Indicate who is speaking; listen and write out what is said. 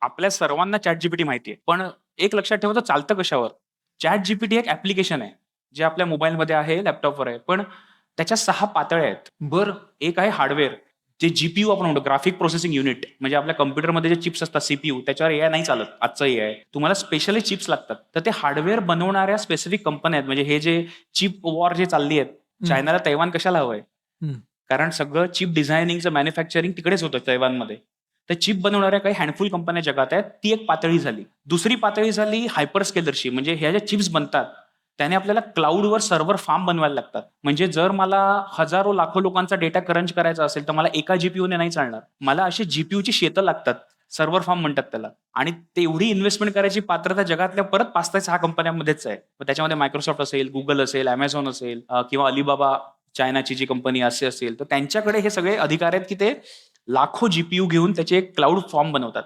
Speaker 1: आपल्या सर्वांना chat GPT माहिती आहे. पण एक लक्षात ठेवा, चालतं कशावर? चॅट जीपीटी एक ॲप्लिकेशन आहे, जे आपल्या मोबाईलमध्ये आहे, लॅपटॉपवर आहे. पण त्याच्या 6 पातळ्या आहेत. बरं, एक आहे हार्डवेअर, जे जीपीयू आपण म्हणतो, ग्राफिक प्रोसेसिंग युनिट. म्हणजे आपल्या कॉम्प्युटरमध्ये जे चिप्स असतात, सीपीयू, त्याच्यावर एआय नाही चालत. आजचं एआय. तुम्हाला स्पेशली चिप्स लागतात. तर ते हार्डवेअर बनवणाऱ्या स्पेसिफिक कंपन्या आहेत. म्हणजे हे जे चिप वॉर जे चालली आहे, चायनाला तैवान कशाला हवंय? कारण सगळं चिप डिझायनिंगचं, मॅन्युफॅक्चरिंग तिकडेच होतं तैवानमध्ये. तर चिप बनवणाऱ्या काही हँडफुल कंपन्या जगात आहेत. ती एक पातळी झाली. दुसरी पातळी झाली हायपर स्केलरची. म्हणजे ह्या ज्या चिप्स बनतात, त्याने आपल्याला क्लाउडवर सर्व्हर फार्म बनवायला लागतात. म्हणजे जर मला हजारो लाखो लोकांचा डेटा क्रंच करायचा असेल, तर मला एका जीपीयूने नाही चालणार. मला अशी जीपीयूची शेतं लागतात. सर्व्हर फार्म म्हणतात त्याला. आणि तेवढी इन्व्हेस्टमेंट करायची पात्रता जगातल्या परत 5 ते 6 कंपन्यांमध्येच आहे. मग त्याच्यामध्ये मायक्रोसॉफ्ट असेल, गुगल असेल, Amazon असेल किंवा अलिबाबा चायनाची जी कंपनी असेल, तर त्यांच्याकडे हे सगळे अधिकार आहेत, की ते लाखो जीपीयू घेऊन त्याचे एक क्लाउड फॉर्म बनवतात.